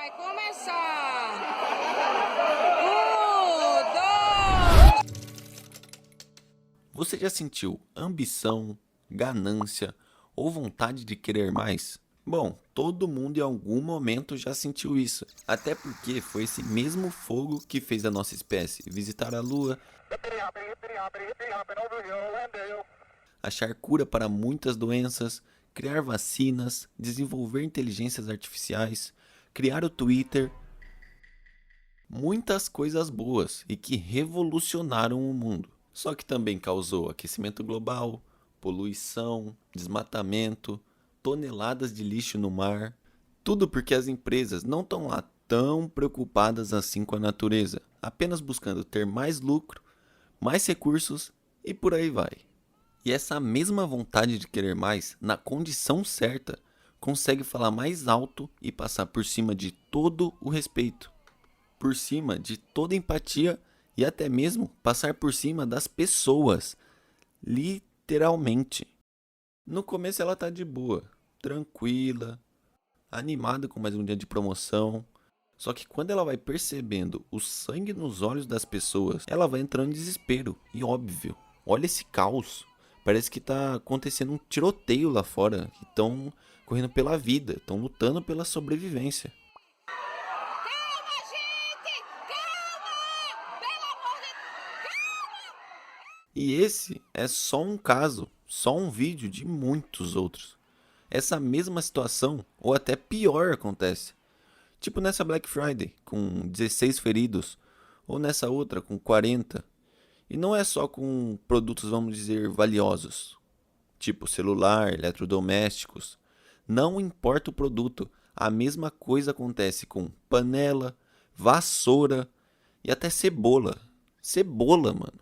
Vai começar! Você já sentiu ambição, ganância ou vontade de querer mais? Bom, todo mundo em algum momento já sentiu isso, até porque foi esse mesmo fogo que fez a nossa espécie visitar a Lua, achar cura para muitas doenças, criar vacinas, desenvolver inteligências artificiais, criar o Twitter, muitas coisas boas e que revolucionaram o mundo. Só que também causou aquecimento global, poluição, desmatamento, toneladas de lixo no mar. Tudo porque as empresas não estão lá tão preocupadas assim com a natureza, apenas buscando ter mais lucro, mais recursos e por aí vai. E essa mesma vontade de querer mais, na condição certa, consegue falar mais alto e passar por cima de todo o respeito, por cima de toda empatia e até mesmo passar por cima das pessoas, literalmente. No começo ela tá de boa, tranquila, animada com mais um dia de promoção. Só que quando ela vai percebendo o sangue nos olhos das pessoas, ela vai entrando em desespero. E óbvio, olha esse caos. Parece que tá acontecendo um tiroteio lá fora. Que estão correndo pela vida, estão lutando pela sobrevivência. Calma, gente! Calma! Pelo amor de... E esse é só um caso, só um vídeo de muitos outros. Essa mesma situação, ou até pior, acontece. Tipo nessa Black Friday, com 16 feridos, ou nessa outra, com 40. E não é só com produtos, vamos dizer, valiosos, tipo celular, eletrodomésticos. Não importa o produto, a mesma coisa acontece com panela, vassoura e até cebola. Cebola, mano.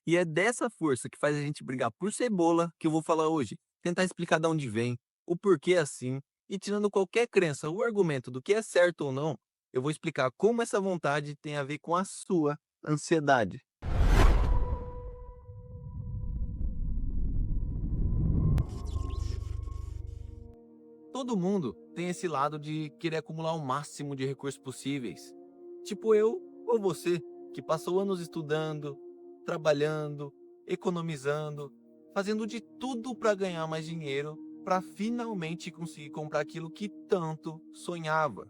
E é dessa força que faz a gente brigar por cebola que eu vou falar hoje. Tentar explicar de onde vem, o porquê é assim, e tirando qualquer crença ou argumento do que é certo ou não, eu vou explicar como essa vontade tem a ver com a sua ansiedade. Todo mundo tem esse lado de querer acumular o máximo de recursos possíveis. Tipo eu ou você, que passou anos estudando, trabalhando, economizando, fazendo de tudo para ganhar mais dinheiro, para finalmente conseguir comprar aquilo que tanto sonhava.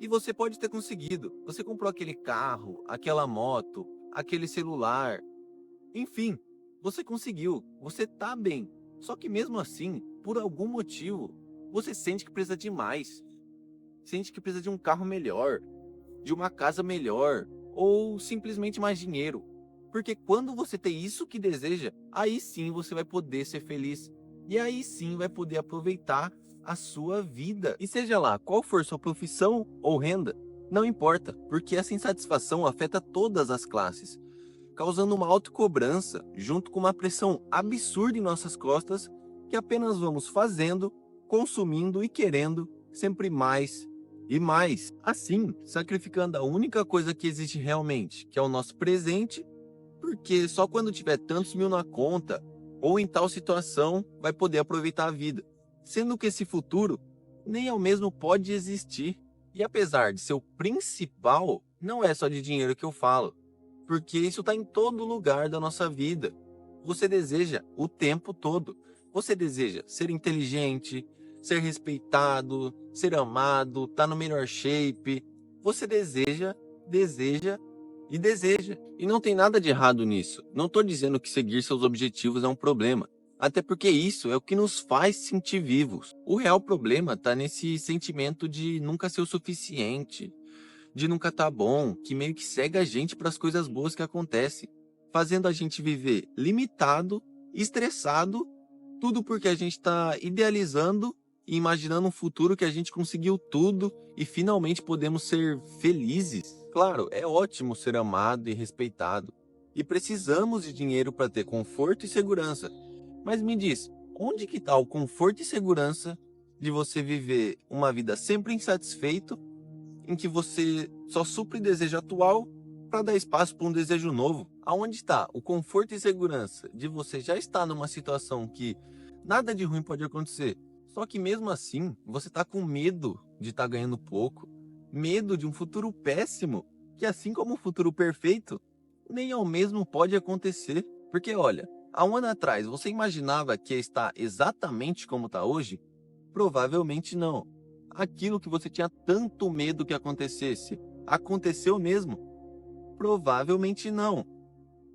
E você pode ter conseguido. Você comprou aquele carro, aquela moto, aquele celular, enfim, você conseguiu, você tá bem. Só que mesmo assim, por algum motivo, você sente que precisa de mais. Sente que precisa de um carro melhor, de uma casa melhor, ou simplesmente mais dinheiro. Porque quando você tem isso que deseja, aí sim você vai poder ser feliz. E aí sim vai poder aproveitar a sua vida. E seja lá qual for sua profissão ou renda, não importa, porque essa insatisfação afeta todas as classes, causando uma autocobrança junto com uma pressão absurda em nossas costas que apenas vamos fazendo, consumindo e querendo sempre mais e mais. Assim, sacrificando a única coisa que existe realmente, que é o nosso presente, porque só quando tiver tantos mil na conta ou em tal situação vai poder aproveitar a vida. Sendo que esse futuro nem ao mesmo pode existir. E apesar de ser o principal, não é só de dinheiro que eu falo, porque isso está em todo lugar da nossa vida. Você deseja o tempo todo. Você deseja ser inteligente, ser respeitado, ser amado, estar no melhor shape. Você deseja, deseja e deseja. E não tem nada de errado nisso. Não estou dizendo que seguir seus objetivos é um problema. Até porque isso é o que nos faz sentir vivos. O real problema está nesse sentimento de nunca ser o suficiente, de nunca tá bom, que meio que cega a gente para as coisas boas que acontecem, fazendo a gente viver limitado, estressado, tudo porque a gente está idealizando e imaginando um futuro que a gente conseguiu tudo e finalmente podemos ser felizes. Claro, é ótimo ser amado e respeitado, e precisamos de dinheiro para ter conforto e segurança. Mas me diz, onde que está o conforto e segurança de você viver uma vida sempre insatisfeito, em que você só supre desejo atual para dar espaço para um desejo novo? Aonde está o conforto e segurança de você já estar numa situação que nada de ruim pode acontecer, Só que mesmo assim, você tá com medo de estar ganhando pouco, medo de um futuro péssimo, que assim como o futuro perfeito, nem ao mesmo pode acontecer. Porque olha, há um ano atrás você imaginava que ia estar exatamente como está hoje? Provavelmente não. Aquilo que você tinha tanto medo que acontecesse, aconteceu mesmo? Provavelmente não.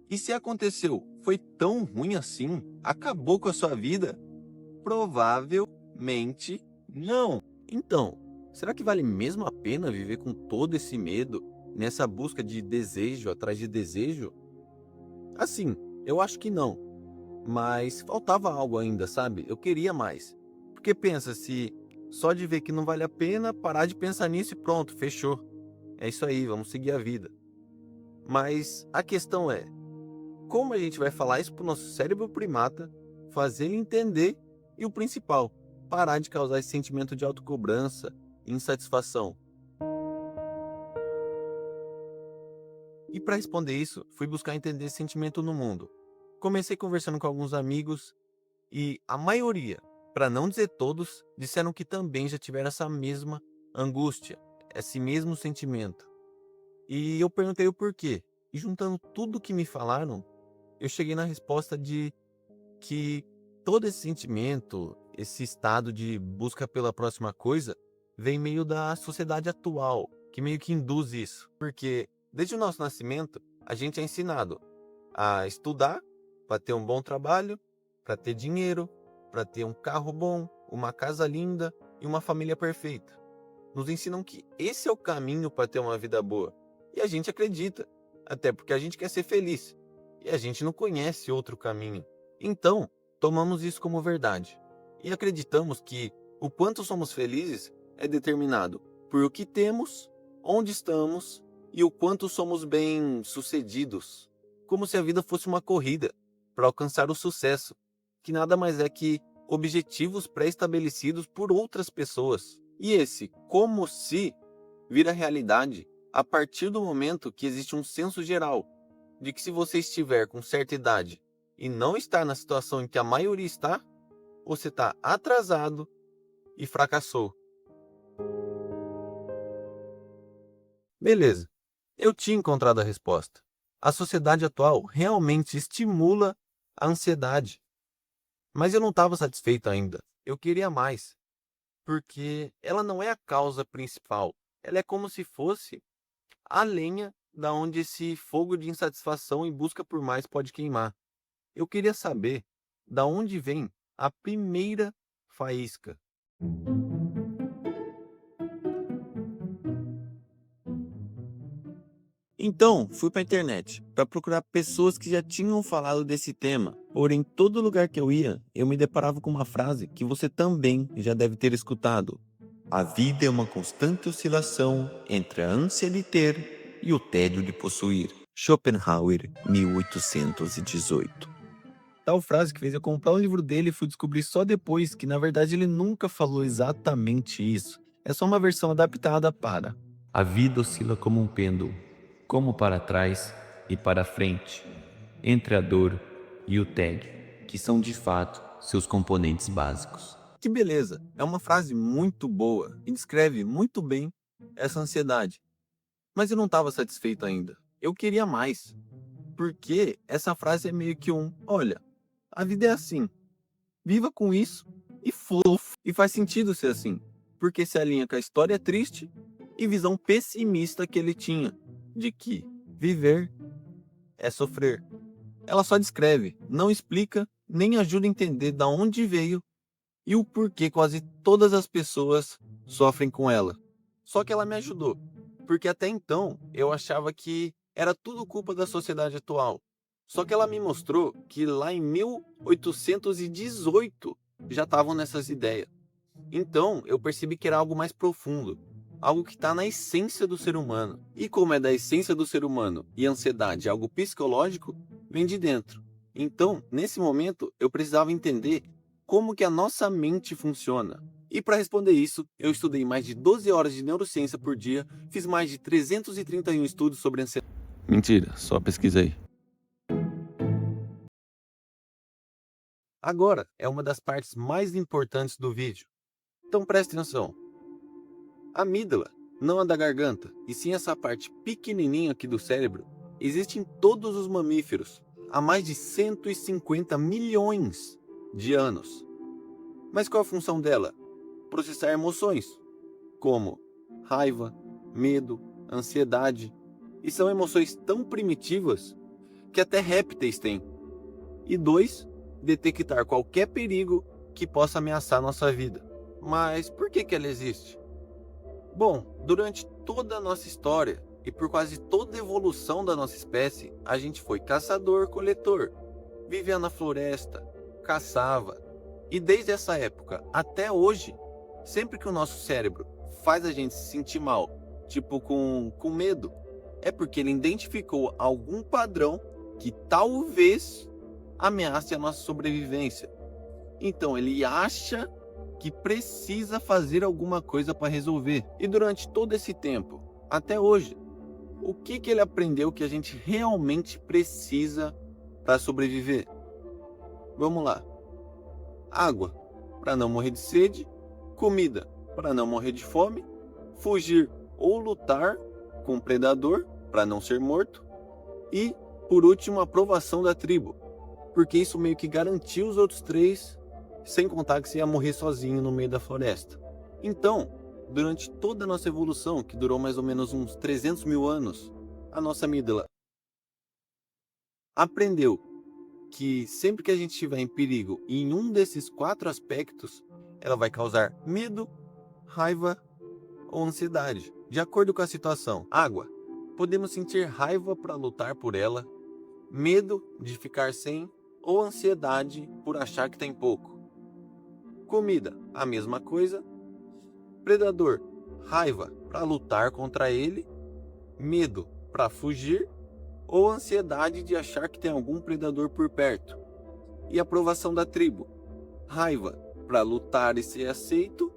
E se aconteceu, foi tão ruim assim? Acabou com a sua vida? Provavelmente não. Então, será que vale mesmo a pena viver com todo esse medo, nessa busca de desejo atrás de desejo? Assim, eu acho que não. Mas faltava algo ainda, sabe? Eu queria mais. Porque pensa, se só de ver que não vale a pena, parar de pensar nisso e pronto, fechou. É isso aí, vamos seguir a vida. Mas a questão é, como a gente vai falar isso pro nosso cérebro primata, fazer ele entender e o principal, parar de causar esse sentimento de autocobrança e insatisfação? E para responder isso, fui buscar entender esse sentimento no mundo. Comecei conversando com alguns amigos e a maioria, para não dizer todos, disseram que também já tiveram essa mesma angústia, esse mesmo sentimento. E eu perguntei o porquê. E juntando tudo que me falaram, eu cheguei na resposta de que todo esse sentimento, esse estado de busca pela próxima coisa, vem meio da sociedade atual, que meio que induz isso. Porque desde o nosso nascimento, a gente é ensinado a estudar para ter um bom trabalho, para ter dinheiro, para ter um carro bom, uma casa linda e uma família perfeita. Nos ensinam que esse é o caminho para ter uma vida boa. E a gente acredita, até porque a gente quer ser feliz. E a gente não conhece outro caminho. Então, tomamos isso como verdade. E acreditamos que o quanto somos felizes é determinado por o que temos, onde estamos e o quanto somos bem-sucedidos. Como se a vida fosse uma corrida para alcançar o sucesso, que nada mais é que objetivos pré-estabelecidos por outras pessoas. E esse como se vira realidade a partir do momento que existe um senso geral de que se você estiver com certa idade e não estar na situação em que a maioria está, você está atrasado e fracassou. Beleza, eu tinha encontrado a resposta. A sociedade atual realmente estimula a ansiedade. Mas eu não estava satisfeito ainda. Eu queria mais. Porque ela não é a causa principal. Ela é como se fosse a lenha da onde esse fogo de insatisfação e busca por mais pode queimar. Eu queria saber da onde vem a primeira faísca. Então, fui para a internet para procurar pessoas que já tinham falado desse tema. Porém, todo lugar que eu ia, eu me deparava com uma frase que você também já deve ter escutado. A vida é uma constante oscilação entre a ânsia de ter e o tédio de possuir. Schopenhauer, 1818. Tal frase que fez eu comprar o livro dele e fui descobrir só depois que, na verdade, ele nunca falou exatamente isso. É só uma versão adaptada para: A vida oscila como um pêndulo, como para trás e para frente, entre a dor e o tédio, que são de fato seus componentes básicos. Que beleza! É uma frase muito boa e descreve muito bem essa ansiedade. Mas eu não estava satisfeito ainda. Eu queria mais. Porque essa frase é meio que olha, a vida é assim. Viva com isso e fofo. E faz sentido ser assim. Porque se alinha com a história triste e visão pessimista que ele tinha. De que viver é sofrer. Ela só descreve, não explica, nem ajuda a entender de onde veio e o porquê quase todas as pessoas sofrem com ela. Só que ela me ajudou, porque até então eu achava que era tudo culpa da sociedade atual. Só que ela me mostrou que lá em 1818 já estavam nessas ideias. Então eu percebi que era algo mais profundo, algo que está na essência do ser humano. E como é da essência do ser humano e a ansiedade é algo psicológico, vem de dentro. Então, nesse momento, eu precisava entender como que a nossa mente funciona. E para responder isso, eu estudei mais de 12 horas de neurociência por dia, fiz mais de 331 estudos sobre ansiedade. Mentira, só pesquisei. Agora é uma das partes mais importantes do vídeo. Então preste atenção. A amígdala, não a da garganta, e sim essa parte pequenininha aqui do cérebro, existe em todos os mamíferos há mais de 150 milhões de anos. Mas qual a função dela? Processar emoções, como raiva, medo, ansiedade, e são emoções tão primitivas que até répteis têm. E 2, detectar qualquer perigo que possa ameaçar nossa vida. Mas por que ela existe? Bom, durante toda a nossa história e por quase toda a evolução da nossa espécie, a gente foi caçador-coletor, vivia na floresta, caçava. E desde essa época até hoje, sempre que o nosso cérebro faz a gente se sentir mal, tipo com medo, é porque ele identificou algum padrão que talvez ameace a nossa sobrevivência. Então ele acha que precisa fazer alguma coisa para resolver. E durante todo esse tempo, até hoje, o que ele aprendeu que a gente realmente precisa para sobreviver? Vamos lá. Água, para não morrer de sede. Comida, para não morrer de fome. Fugir ou lutar com o predador, para não ser morto. E, por último, a aprovação da tribo, porque isso meio que garantiu os outros 3, sem contar que você ia morrer sozinho no meio da floresta. Então, durante toda a nossa evolução, que durou mais ou menos uns 300 mil anos, a nossa amígdala aprendeu que sempre que a gente estiver em perigo em um desses 4 aspectos, ela vai causar medo, raiva ou ansiedade, de acordo com a situação. Água. Podemos sentir raiva para lutar por ela, medo de ficar sem ou ansiedade por achar que tem pouco. Comida, a mesma coisa. Predador, raiva para lutar contra ele, medo para fugir ou ansiedade de achar que tem algum predador por perto. E aprovação da tribo, raiva para lutar e ser aceito,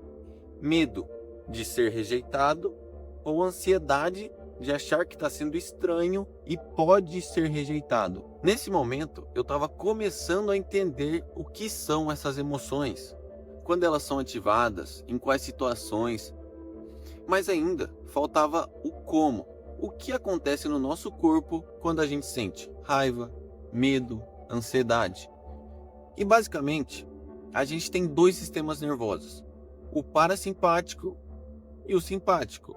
medo de ser rejeitado ou ansiedade de achar que está sendo estranho e pode ser rejeitado. Nesse momento, eu estava começando a entender o que são essas emoções, quando elas são ativadas, em quais situações. Mas ainda faltava o como. O que acontece no nosso corpo quando a gente sente raiva, medo, ansiedade. E basicamente, a gente tem 2 sistemas nervosos, o parasimpático e o simpático,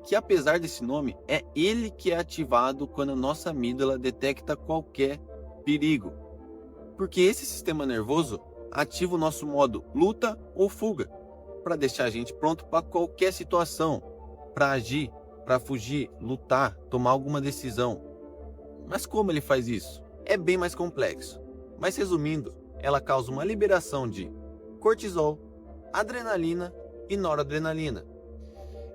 que apesar desse nome, é ele que é ativado quando a nossa amígdala detecta qualquer perigo. Porque esse sistema nervoso ativa o nosso modo luta ou fuga, para deixar a gente pronto para qualquer situação, para agir, para fugir, lutar, tomar alguma decisão. Mas como ele faz isso? É bem mais complexo. Mas resumindo, ela causa uma liberação de cortisol, adrenalina e noradrenalina.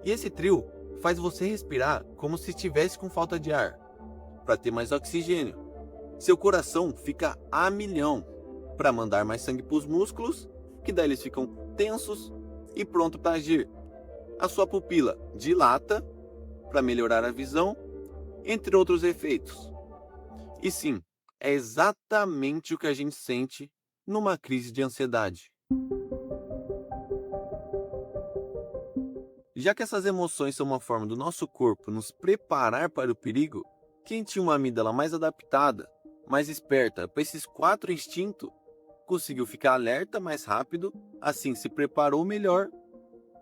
E esse trio faz você respirar como se estivesse com falta de ar, para ter mais oxigênio. Seu coração fica a milhão, para mandar mais sangue para os músculos, que daí eles ficam tensos e pronto para agir. A sua pupila dilata, para melhorar a visão, entre outros efeitos. E sim, é exatamente o que a gente sente numa crise de ansiedade. Já que essas emoções são uma forma do nosso corpo nos preparar para o perigo, quem tinha uma amígdala mais adaptada, mais esperta para esses 4 instintos, conseguiu ficar alerta mais rápido, assim se preparou melhor,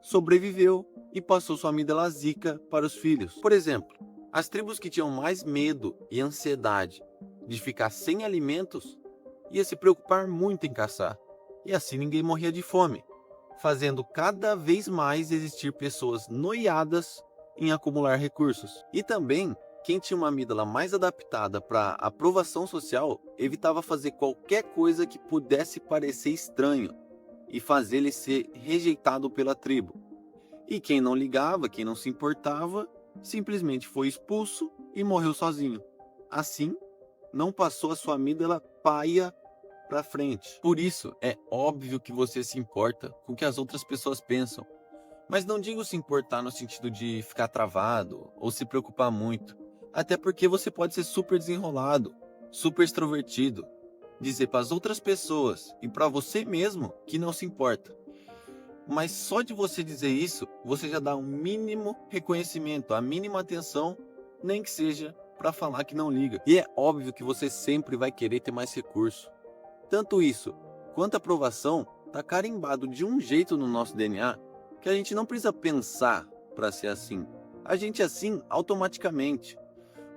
sobreviveu e passou sua amígdala zica para os filhos. Por exemplo, as tribos que tinham mais medo e ansiedade de ficar sem alimentos, ia se preocupar muito em caçar, e assim ninguém morria de fome, fazendo cada vez mais existir pessoas noiadas em acumular recursos. E também, quem tinha uma amígdala mais adaptada para aprovação social, evitava fazer qualquer coisa que pudesse parecer estranho e fazer ele ser rejeitado pela tribo. E quem não ligava, quem não se importava, simplesmente foi expulso e morreu sozinho. Assim, não passou a sua amígdala paia para frente. Por isso, é óbvio que você se importa com o que as outras pessoas pensam. Mas não digo se importar no sentido de ficar travado ou se preocupar muito. Até porque você pode ser super desenrolado, super extrovertido, dizer para as outras pessoas e para você mesmo que não se importa. Mas só de você dizer isso, você já dá um mínimo reconhecimento, a mínima atenção, nem que seja para falar que não liga. E é óbvio que você sempre vai querer ter mais recurso. Tanto isso quanto a aprovação tá carimbado de um jeito no nosso DNA que a gente não precisa pensar para ser assim. A gente é assim automaticamente,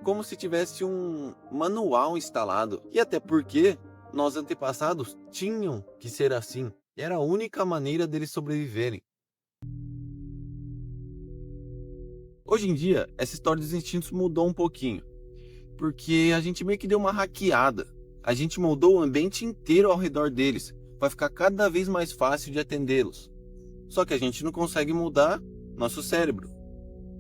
como se tivesse um manual instalado. E até porque nossos antepassados tinham que ser assim. Era a única maneira deles sobreviverem. Hoje em dia, essa história dos instintos mudou um pouquinho, porque a gente meio que deu uma hackeada. A gente moldou o ambiente inteiro ao redor deles, para ficar cada vez mais fácil de atendê-los. Só que a gente não consegue mudar nosso cérebro.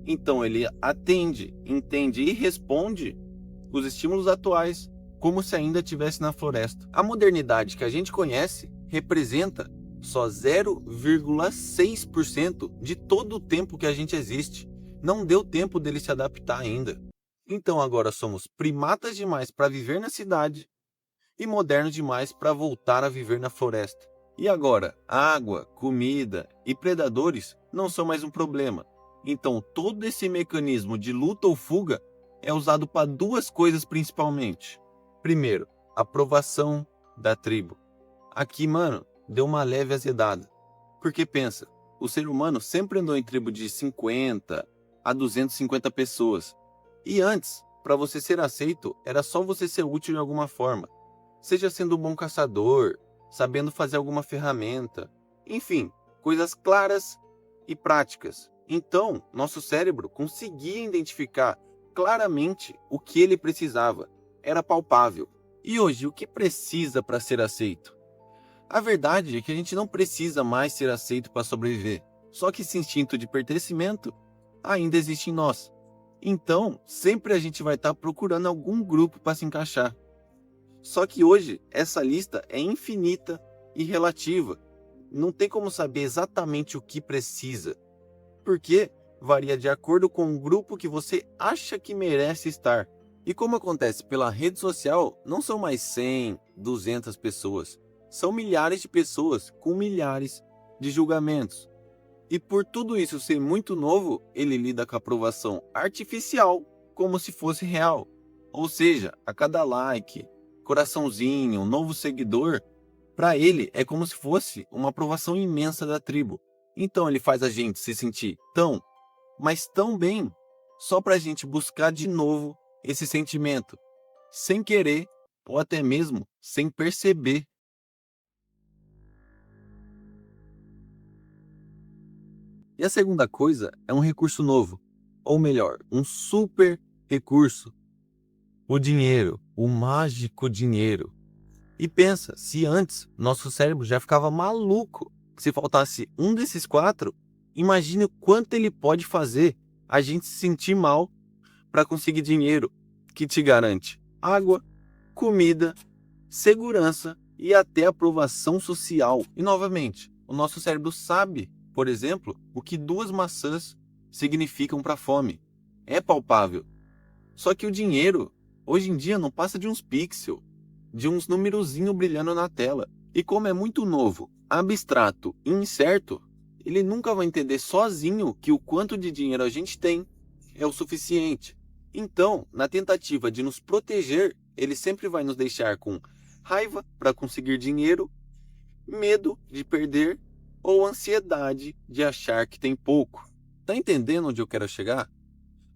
Então ele atende, entende e responde os estímulos atuais, como se ainda estivesse na floresta. A modernidade que a gente conhece representa só 0,6% de todo o tempo que a gente existe. Não deu tempo dele se adaptar ainda. Então agora somos primatas demais para viver na cidade e modernos demais para voltar a viver na floresta. E agora, água, comida e predadores não são mais um problema. Então todo esse mecanismo de luta ou fuga é usado para duas coisas principalmente. Primeiro, aprovação da tribo. Aqui, mano, deu uma leve azedada. Porque pensa, o ser humano sempre andou em tribo de 50 a 250 pessoas. E antes, para você ser aceito, era só você ser útil de alguma forma. Seja sendo um bom caçador, sabendo fazer alguma ferramenta. Enfim, coisas claras e práticas. Então, nosso cérebro conseguia identificar claramente o que ele precisava. Era palpável. E hoje, o que precisa para ser aceito? A verdade é que a gente não precisa mais ser aceito para sobreviver. Só que esse instinto de pertencimento ainda existe em nós. Então, sempre a gente vai estar procurando algum grupo para se encaixar. Só que hoje, essa lista é infinita e relativa. Não tem como saber exatamente o que precisa. Porque varia de acordo com o grupo que você acha que merece estar. E como acontece pela rede social, não são mais 100, 200 pessoas. São milhares de pessoas com milhares de julgamentos. E por tudo isso ser muito novo, ele lida com a aprovação artificial como se fosse real. Ou seja, a cada like, coraçãozinho, um novo seguidor, para ele é como se fosse uma aprovação imensa da tribo. Então ele faz a gente se sentir tão, mas tão bem, só para a gente buscar de novo esse sentimento, sem querer ou até mesmo sem perceber. E a segunda coisa é um recurso novo, ou melhor, um super recurso. O dinheiro, o mágico dinheiro. E pensa, se antes nosso cérebro já ficava maluco, se faltasse um desses quatro, imagine o quanto ele pode fazer a gente se sentir mal para conseguir dinheiro, que te garante água, comida, segurança e até aprovação social. E novamente, o nosso cérebro sabe, por exemplo, o que 2 maçãs significam para a fome. É palpável. Só que o dinheiro, hoje em dia, não passa de uns pixels, de uns numerozinhos brilhando na tela. E como é muito novo, abstrato e incerto, ele nunca vai entender sozinho que o quanto de dinheiro a gente tem é o suficiente. Então, na tentativa de nos proteger, ele sempre vai nos deixar com raiva para conseguir dinheiro, medo de perder ou ansiedade de achar que tem pouco. Tá entendendo onde eu quero chegar?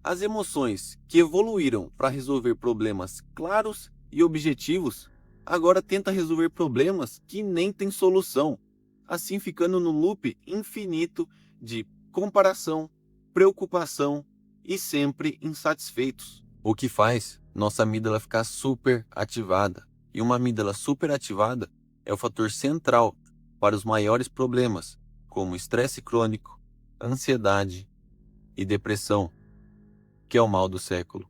As emoções que evoluíram para resolver problemas claros e objetivos, agora tenta resolver problemas que nem têm solução, assim ficando no loop infinito de comparação, preocupação e sempre insatisfeitos. O que faz nossa amígdala ficar super ativada. E uma amígdala super ativada é o fator central para os maiores problemas, como estresse crônico, ansiedade e depressão, que é o mal do século.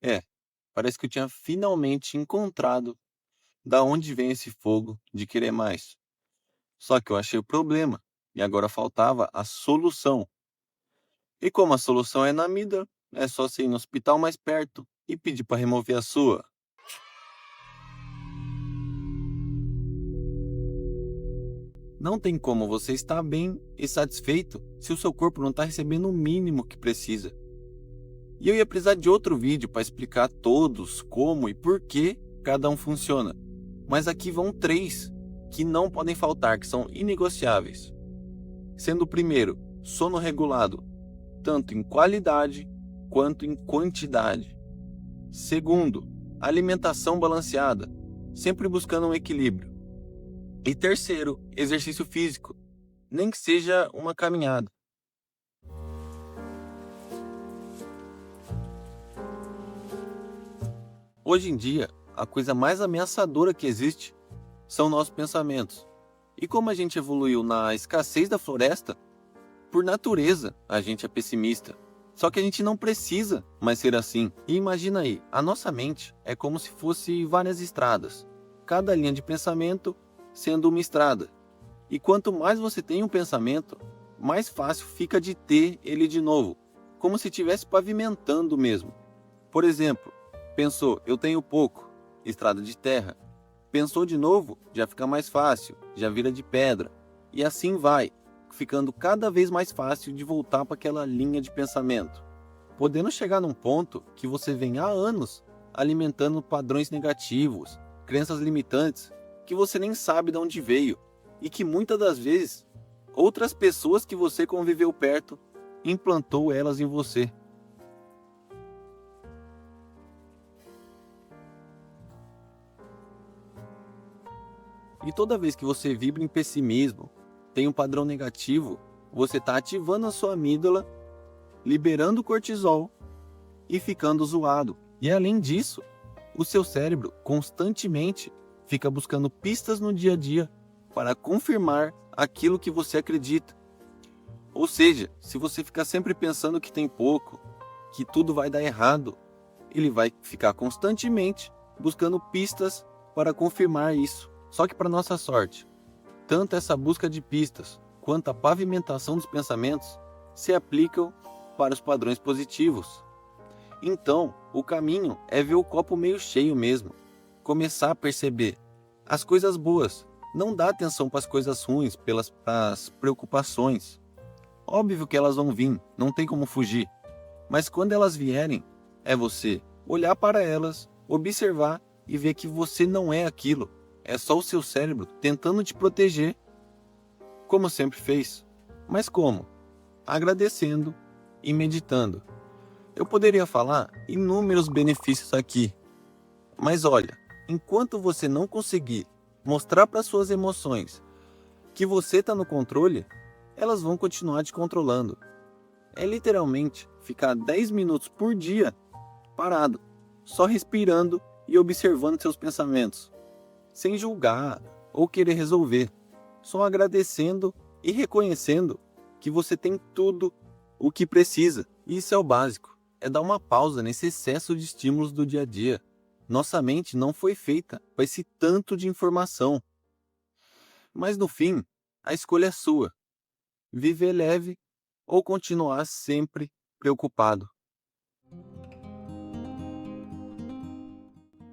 É, Parece que eu tinha finalmente encontrado da onde vem esse fogo de querer mais. Só que eu achei o problema e agora faltava a solução. E como a solução é na amígdala, é só você ir no hospital mais perto e pedir para remover a sua. Não tem como você estar bem e satisfeito se o seu corpo não está recebendo o mínimo que precisa. E eu ia precisar de outro vídeo para explicar todos como e por que cada um funciona. Mas aqui vão 3 que não podem faltar, que são inegociáveis. Sendo o primeiro, sono regulado, tanto em qualidade quanto em quantidade. Segundo, alimentação balanceada, sempre buscando um equilíbrio. E terceiro, exercício físico, nem que seja uma caminhada. Hoje em dia, a coisa mais ameaçadora que existe são nossos pensamentos. E como a gente evoluiu na escassez da floresta, por natureza a gente é pessimista. Só que a gente não precisa mais ser assim. E imagina aí, a nossa mente é como se fosse várias estradas. Cada linha de pensamento sendo uma estrada. E quanto mais você tem um pensamento, mais fácil fica de ter ele de novo. Como se estivesse pavimentando mesmo. Por exemplo, pensou, eu tenho pouco, estrada de terra. Pensou de novo, já fica mais fácil, já vira de pedra. E assim vai, ficando cada vez mais fácil de voltar para aquela linha de pensamento. Podendo chegar num ponto que você vem há anos alimentando padrões negativos, crenças limitantes, que você nem sabe de onde veio. E que muitas das vezes, outras pessoas que você conviveu perto, implantou elas em você. E toda vez que você vibra em pessimismo, tem um padrão negativo, você está ativando a sua amígdala, liberando cortisol e ficando zoado. E além disso, o seu cérebro constantemente fica buscando pistas no dia a dia para confirmar aquilo que você acredita. Ou seja, se você ficar sempre pensando que tem pouco, que tudo vai dar errado, ele vai ficar constantemente buscando pistas para confirmar isso. Só que para nossa sorte, tanto essa busca de pistas quanto a pavimentação dos pensamentos se aplicam para os padrões positivos. Então, o caminho é ver o copo meio cheio mesmo. Começar a perceber as coisas boas. Não dá atenção para as coisas ruins, pelas preocupações. Óbvio que elas vão vir, não tem como fugir. Mas quando elas vierem, é você olhar para elas, observar e ver que você não é aquilo. É só o seu cérebro tentando te proteger, como sempre fez. Mas como? Agradecendo e meditando. Eu poderia falar inúmeros benefícios aqui. Mas olha, enquanto você não conseguir mostrar para suas emoções que você está no controle, elas vão continuar te controlando. É literalmente ficar 10 minutos por dia parado, só respirando e observando seus pensamentos, sem julgar ou querer resolver, só agradecendo e reconhecendo que você tem tudo o que precisa. Isso é o básico, é dar uma pausa nesse excesso de estímulos do dia a dia. Nossa mente não foi feita para esse tanto de informação. Mas no fim, a escolha é sua. Viver leve ou continuar sempre preocupado.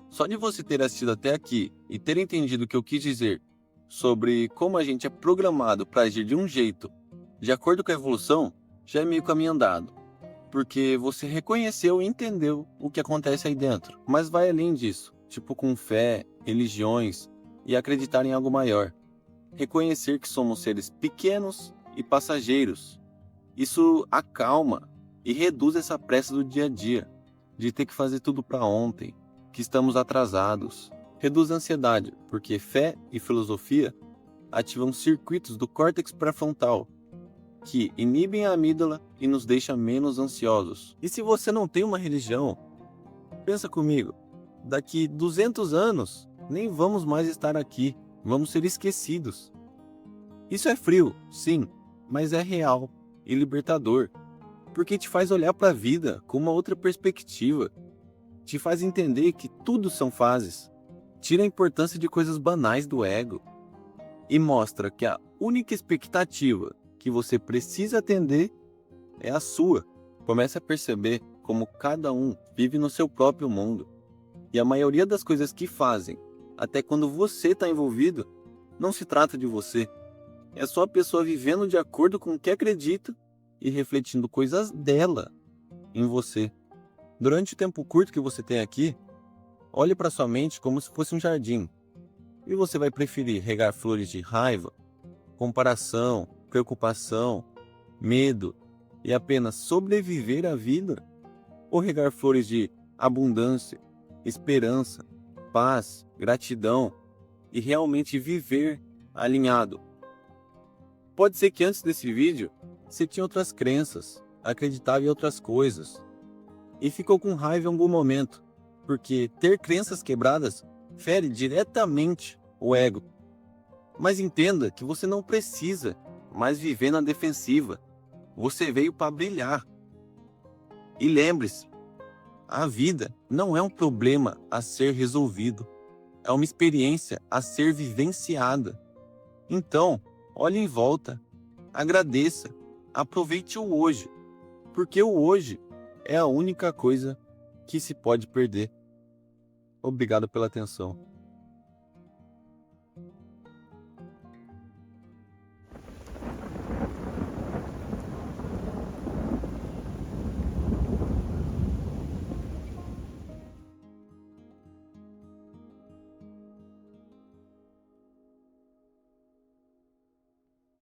Só de você ter assistido até aqui e ter entendido o que eu quis dizer sobre como a gente é programado para agir de um jeito, de acordo com a evolução, já é meio caminho andado. Porque você reconheceu e entendeu o que acontece aí dentro. Mas vai além disso, tipo com fé, religiões e acreditar em algo maior. Reconhecer que somos seres pequenos e passageiros. Isso acalma e reduz essa pressa do dia a dia, de ter que fazer tudo para ontem, que estamos atrasados. Reduz a ansiedade, porque fé e filosofia ativam circuitos do córtex pré-frontal, que inibem a amígdala e nos deixam menos ansiosos. E se você não tem uma religião, pensa comigo, daqui 200 anos nem vamos mais estar aqui, vamos ser esquecidos. Isso é frio, sim, mas é real e libertador, porque te faz olhar para a vida com uma outra perspectiva. te faz entender que tudo são fases, tira a importância de coisas banais do ego e mostra que a única expectativa que você precisa atender é a sua. Comece a perceber como cada um vive no seu próprio mundo. E a maioria das coisas que fazem, até quando você está envolvido, não se trata de você. É só a pessoa vivendo de acordo com o que acredita e refletindo coisas dela em você. Durante o tempo curto que você tem aqui, olhe para sua mente como se fosse um jardim. E você vai preferir regar flores de raiva, comparação, preocupação, medo e apenas sobreviver à vida? Ou regar flores de abundância, esperança, paz, gratidão e realmente viver alinhado? Pode ser que antes desse vídeo você tinha outras crenças, acreditava em outras coisas e ficou com raiva em algum momento, porque ter crenças quebradas fere diretamente o ego. Mas entenda que você não precisa mais viver na defensiva. Você veio para brilhar. E lembre-se, a vida não é um problema a ser resolvido, é uma experiência a ser vivenciada. Então, olhe em volta, agradeça, aproveite o hoje, porque o hoje é a única coisa que se pode perder. Obrigado pela atenção.